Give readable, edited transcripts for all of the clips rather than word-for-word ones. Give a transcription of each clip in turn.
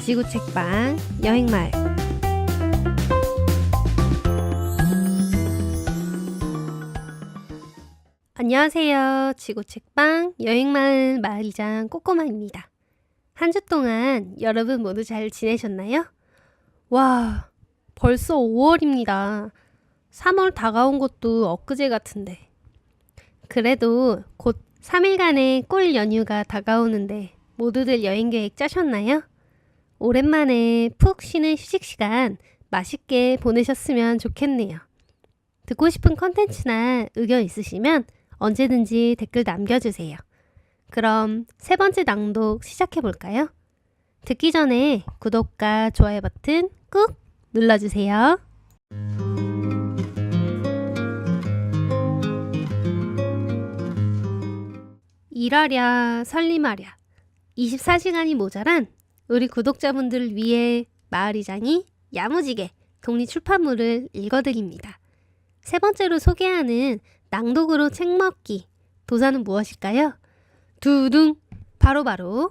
지구 책방 여행마을. 안녕하세요. 지구 책방 여행마을 마을이장 꼬꼬마입니다. 한 주 동안 여러분 모두 잘 지내셨나요? 와, 벌써 5월입니다. 3월 다가온 것도 엊그제 같은데. 그래도 곧 3일간의 꿀 연휴가 다가오는데 모두들 여행 계획 짜셨나요? 오랜만에 푹 쉬는 휴식 시간 맛있게 보내셨으면 좋겠네요. 듣고 싶은 컨텐츠나 의견 있으시면 언제든지 댓글 남겨주세요. 그럼 세 번째 낭독 시작해볼까요? 듣기 전에 구독과 좋아요 버튼 꾹 눌러주세요. 일하랴 살림하랴 24시간이 모자란 우리 구독자분들을 위해 마을이장이 야무지게 독립출판물을 읽어드립니다. 세 번째로 소개하는 낭독으로 책 먹기 도사는 무엇일까요? 두둥! 바로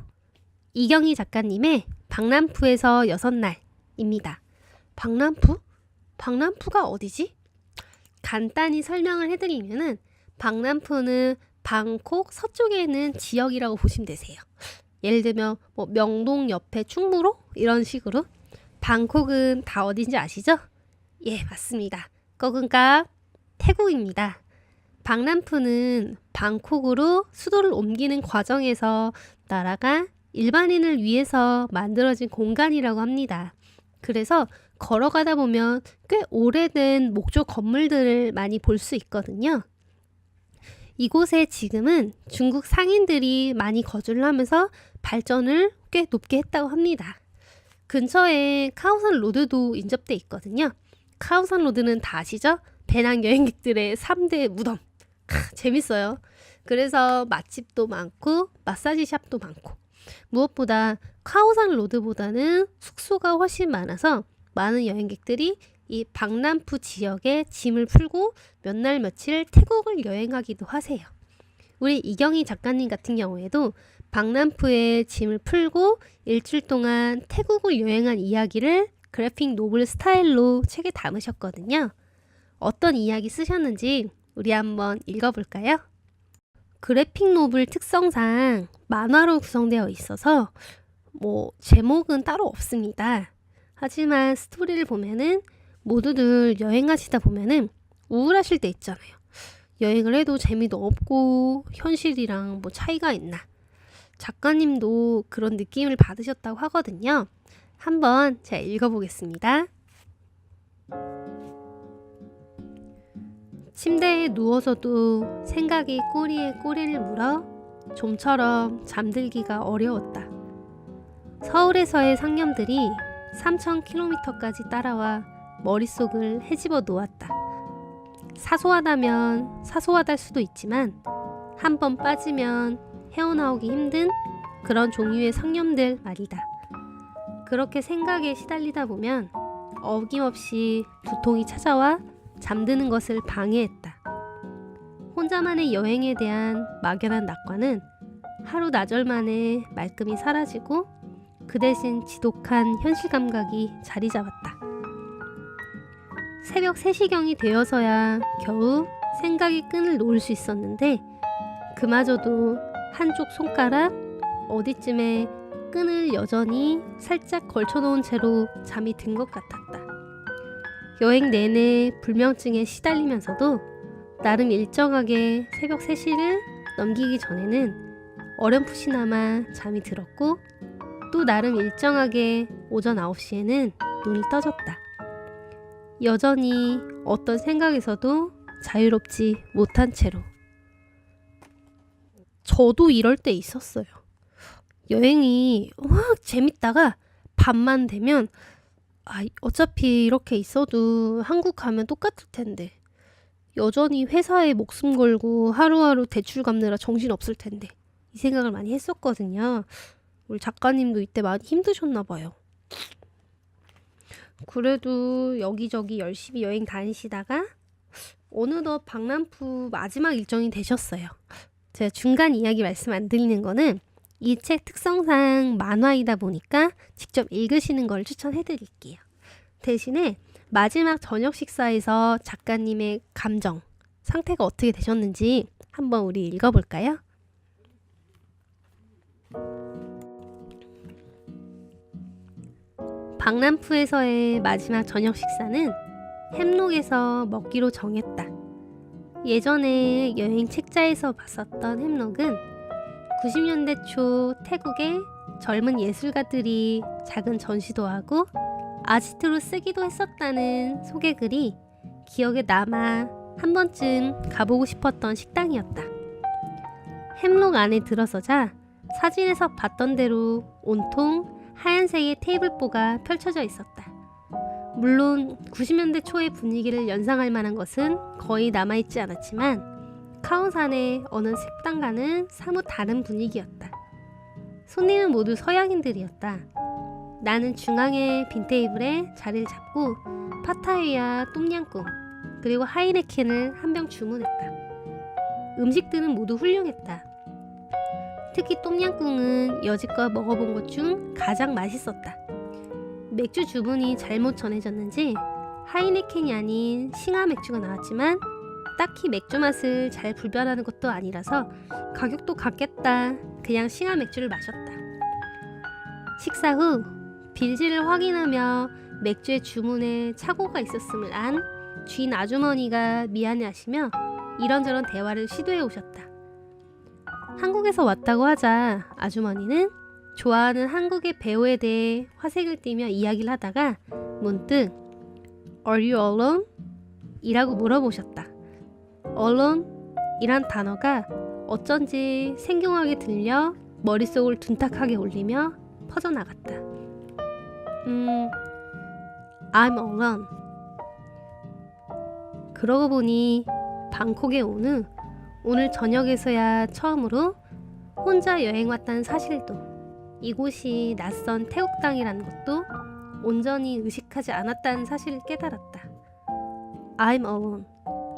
이경희 작가님의 박람푸에서 6날입니다. 박람푸? 박람푸가 어디지? 간단히 설명을 해드리면은 박람푸는 방콕 서쪽에 있는 지역이라고 보시면 되세요. 예를 들면 명동 옆에 충무로? 이런 식으로. 방콕은 다 어딘지 아시죠? 예, 맞습니다. 그러니까 태국입니다. 박람푸는 방콕으로 수도를 옮기는 과정에서 나라가 일반인을 위해서 만들어진 공간이라고 합니다. 그래서 걸어가다 보면 꽤 오래된 목조 건물들을 많이 볼 수 있거든요. 이곳에 지금은 중국 상인들이 많이 거주를 하면서 발전을 꽤 높게 했다고 합니다. 근처에 카오산 로드도 인접돼 있거든요. 카오산 로드는 다 아시죠? 배낭 여행객들의 3대 무덤. 재밌어요. 그래서 맛집도 많고 마사지 샵도 많고, 무엇보다 카오산 로드보다는 숙소가 훨씬 많아서 많은 여행객들이 이 박람푸 지역에 짐을 풀고 몇 날 며칠 태국을 여행하기도 하세요. 우리 이경희 작가님 같은 경우에도 박람푸에 짐을 풀고 일주일 동안 태국을 여행한 이야기를 그래픽 노블 스타일로 책에 담으셨거든요. 어떤 이야기 쓰셨는지 우리 한번 읽어볼까요? 그래픽 노블 특성상 만화로 구성되어 있어서 제목은 따로 없습니다. 하지만 스토리를 보면은 모두들 여행하시다 보면은 우울하실 때 있잖아요. 여행을 해도 재미도 없고 현실이랑 차이가 있나. 작가님도 그런 느낌을 받으셨다고 하거든요. 한번 제가 읽어보겠습니다. 침대에 누워서도 생각이 꼬리에 꼬리를 물어 좀처럼 잠들기가 어려웠다. 서울에서의 상념들이 3,000km까지 따라와 머릿속을 헤집어 놓았다. 사소하다면 사소하달 수도 있지만 한 번 빠지면 헤어나오기 힘든 그런 종류의 상념들 말이다. 그렇게 생각에 시달리다 보면 어김없이 두통이 찾아와 잠드는 것을 방해했다. 혼자만의 여행에 대한 막연한 낙관은 하루 나절 만에 말끔히 사라지고 그 대신 지독한 현실 감각이 자리 잡았다. 새벽 3시경이 되어서야 겨우 생각이 끈을 놓을 수 있었는데 그마저도 한쪽 손가락 어디쯤에 끈을 여전히 살짝 걸쳐놓은 채로 잠이 든 것 같았다. 여행 내내 불면증에 시달리면서도 나름 일정하게 새벽 3시를 넘기기 전에는 어렴풋이나마 잠이 들었고 또 나름 일정하게 오전 9시에는 눈이 떠졌다. 여전히 어떤 생각에서도 자유롭지 못한 채로. 저도 이럴 때 있었어요. 여행이 확 재밌다가 밤만 되면 어차피 이렇게 있어도 한국 가면 똑같을 텐데, 여전히 회사에 목숨 걸고 하루하루 대출 갚느라 정신 없을 텐데, 이 생각을 많이 했었거든요. 우리 작가님도 이때 많이 힘드셨나 봐요. 그래도 여기저기 열심히 여행 다니시다가 어느덧 박람푸 마지막 일정이 되셨어요. 제가 중간 이야기 말씀 안 드리는 거는 이 책 특성상 만화이다 보니까 직접 읽으시는 걸 추천해 드릴게요. 대신에 마지막 저녁 식사에서 작가님의 감정, 상태가 어떻게 되셨는지 한번 우리 읽어볼까요? 박람프에서의 마지막 저녁 식사는 햄록에서 먹기로 정했다. 예전에 여행 책자에서 봤었던 햄록은 90년대 초 태국의 젊은 예술가들이 작은 전시도 하고 아지트로 쓰기도 했었다는 소개글이 기억에 남아 한 번쯤 가보고 싶었던 식당이었다. 햄록 안에 들어서자 사진에서 봤던 대로 온통 하얀색의 테이블보가 펼쳐져 있었다. 물론 90년대 초의 분위기를 연상할 만한 것은 거의 남아있지 않았지만 카오산의 어느 식당과는 사뭇 다른 분위기였다. 손님은 모두 서양인들이었다. 나는 중앙의 빈 테이블에 자리를 잡고 파타이와 똠양꿍 그리고 하이네켄을 한 병 주문했다. 음식들은 모두 훌륭했다. 특히 똠양꿍은 여지껏 먹어본 것 중 가장 맛있었다. 맥주 주문이 잘못 전해졌는지 하이네켄이 아닌 싱하 맥주가 나왔지만 딱히 맥주 맛을 잘 분별하는 것도 아니라서 가격도 같겠다 그냥 싱하 맥주를 마셨다. 식사 후 빌지를 확인하며 맥주의 주문에 착오가 있었음을 안 주인 아주머니가 미안해하시며 이런저런 대화를 시도해 오셨다. 한국에서 왔다고 하자 아주머니는 좋아하는 한국의 배우에 대해 화색을 띠며 이야기를 하다가 문득 Are you alone? 이라고 물어보셨다. alone 이란 단어가 어쩐지 생경하게 들려 머릿속을 둔탁하게 울리며 퍼져나갔다. I'm alone. 그러고 보니 방콕에 온 후 오늘 저녁에서야 처음으로 혼자 여행 왔다는 사실도 이곳이 낯선 태국 땅이라는 것도 온전히 의식하지 않았다는 사실을 깨달았다. I'm alone.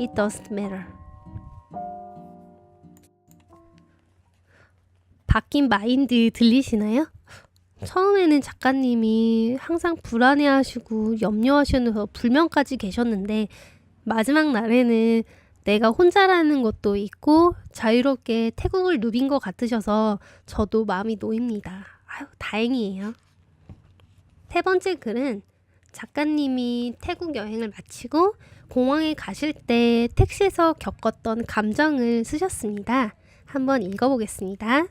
It doesn't matter. 바뀐 마인드 들리시나요? 처음에는 작가님이 항상 불안해하시고 염려하셔서 불면까지 계셨는데 마지막 날에는 내가 혼자라는 것도 있고 자유롭게 태국을 누빈 것 같으셔서 저도 마음이 놓입니다. 아유, 다행이에요. 세 번째 글은 작가님이 태국 여행을 마치고 공항에 가실 때 택시에서 겪었던 감정을 쓰셨습니다. 한번 읽어보겠습니다.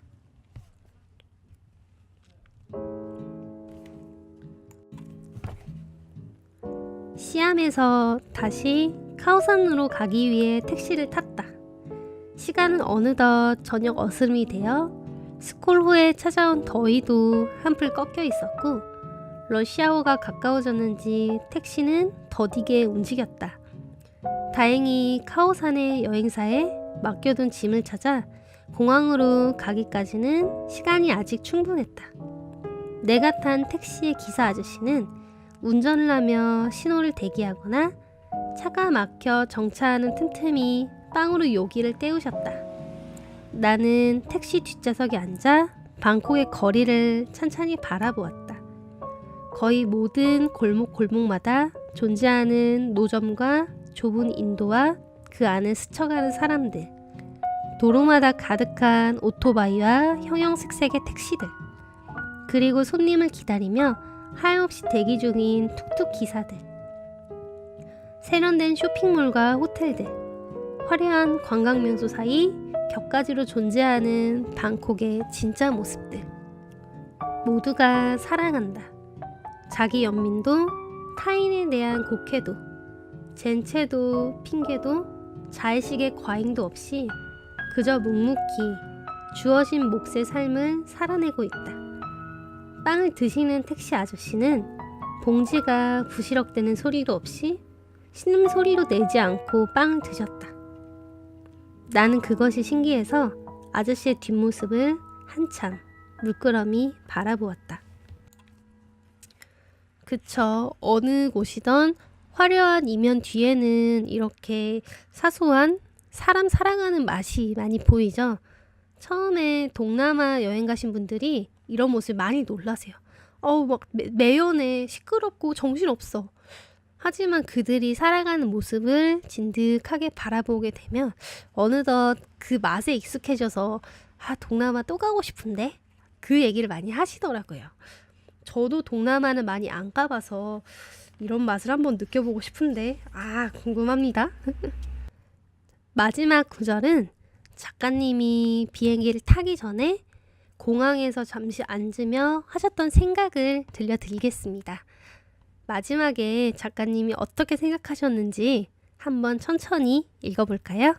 시암에서 다시 카오산으로 가기 위해 택시를 탔다. 시간은 어느덧 저녁 어스름이 되어 스콜 후에 찾아온 더위도 한풀 꺾여 있었고 러시아호가 가까워졌는지 택시는 더디게 움직였다. 다행히 카오산의 여행사에 맡겨둔 짐을 찾아 공항으로 가기까지는 시간이 아직 충분했다. 내가 탄 택시의 기사 아저씨는 운전을 하며 신호를 대기하거나 차가 막혀 정차하는 틈틈이 빵으로 요기를 때우셨다. 나는 택시 뒷좌석에 앉아 방콕의 거리를 찬찬히 바라보았다. 거의 모든 골목마다 존재하는 노점과 좁은 인도와 그 안을 스쳐가는 사람들, 도로마다 가득한 오토바이와 형형색색의 택시들, 그리고 손님을 기다리며 하염없이 대기 중인 툭툭 기사들, 세련된 쇼핑몰과 호텔들, 화려한 관광명소 사이 격가지로 존재하는 방콕의 진짜 모습들. 모두가 사랑한다. 자기 연민도 타인에 대한 곡해도 젠체도 핑계도 자의식의 과잉도 없이 그저 묵묵히 주어진 몫의 삶을 살아내고 있다. 빵을 드시는 택시 아저씨는 봉지가 부시럭대는 소리도 없이 신음소리도 내지 않고 빵을 드셨다. 나는 그것이 신기해서 아저씨의 뒷모습을 한참 물끄러미 바라보았다. 그쵸. 어느 곳이던 화려한 이면 뒤에는 이렇게 사소한 사람 사랑하는 맛이 많이 보이죠. 처음에 동남아 여행 가신 분들이 이런 모습 많이 놀라세요. 어우, 막 매연해, 시끄럽고 정신없어. 하지만 그들이 살아가는 모습을 진득하게 바라보게 되면 어느덧 그 맛에 익숙해져서 동남아 또 가고 싶은데? 그 얘기를 많이 하시더라고요. 저도 동남아는 많이 안 가봐서 이런 맛을 한번 느껴보고 싶은데 궁금합니다. 마지막 구절은 작가님이 비행기를 타기 전에 공항에서 잠시 앉으며 하셨던 생각을 들려드리겠습니다. 마지막에 작가님이 어떻게 생각하셨는지 한번 천천히 읽어볼까요?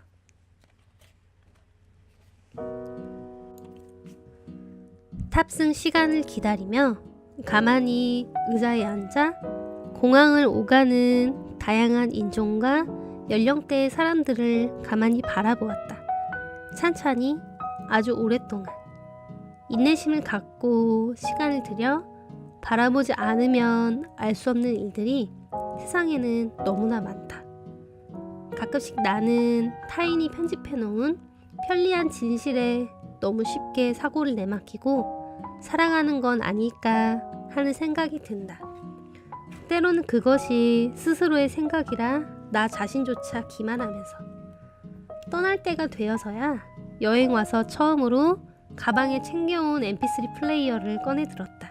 탑승 시간을 기다리며 가만히 의자에 앉아 공항을 오가는 다양한 인종과 연령대의 사람들을 가만히 바라보았다. 찬찬히 아주 오랫동안 인내심을 갖고 시간을 들여 바라보지 않으면 알 수 없는 일들이 세상에는 너무나 많다. 가끔씩 나는 타인이 편집해 놓은 편리한 진실에 너무 쉽게 사고를 내맡기고 살아가는 건 아닐까 하는 생각이 든다. 때로는 그것이 스스로의 생각이라 나 자신조차 기만하면서 떠날 때가 되어서야 여행 와서 처음으로 가방에 챙겨온 mp3 플레이어를 꺼내 들었다.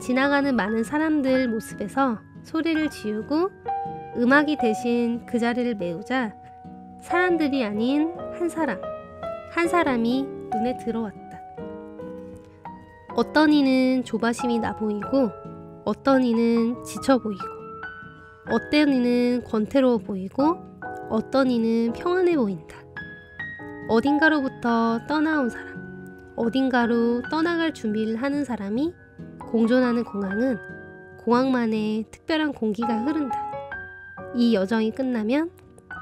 지나가는 많은 사람들 모습에서 소리를 지우고 음악이 대신 그 자리를 메우자 사람들이 아닌 한 사람이 눈에 들어왔다. 어떤 이는 조바심이 나 보이고 어떤 이는 지쳐 보이고 어떤 이는 권태로워 보이고 어떤 이는 평안해 보인다. 어딘가로부터 떠나온 사람, 어딘가로 떠나갈 준비를 하는 사람이 공존하는 공항은 공항만의 특별한 공기가 흐른다. 이 여정이 끝나면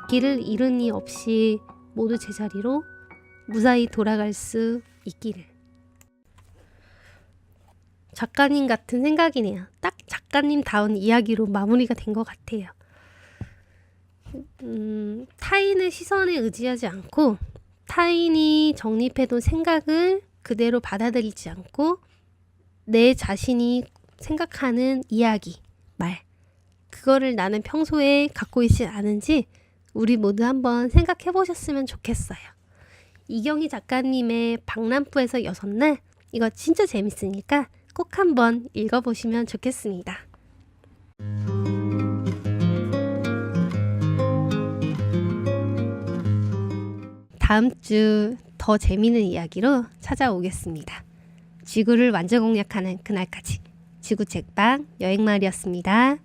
길을 잃은 이 없이 모두 제자리로 무사히 돌아갈 수 있기를. 작가님 같은 생각이네요. 딱 작가님다운 이야기로 마무리가 된 것 같아요. 타인의 시선에 의지하지 않고 타인이 정립해둔 생각을 그대로 받아들이지 않고 내 자신이 생각하는 이야기, 말, 그거를 나는 평소에 갖고 있지 않은지 우리 모두 한번 생각해 보셨으면 좋겠어요. 이경희 작가님의 박람부에서 6날, 이거 진짜 재밌으니까 꼭 한번 읽어보시면 좋겠습니다. 다음 주 더 재미있는 이야기로 찾아오겠습니다. 지구를 완전 공략하는 그날까지 지구책방 여행마을이었습니다.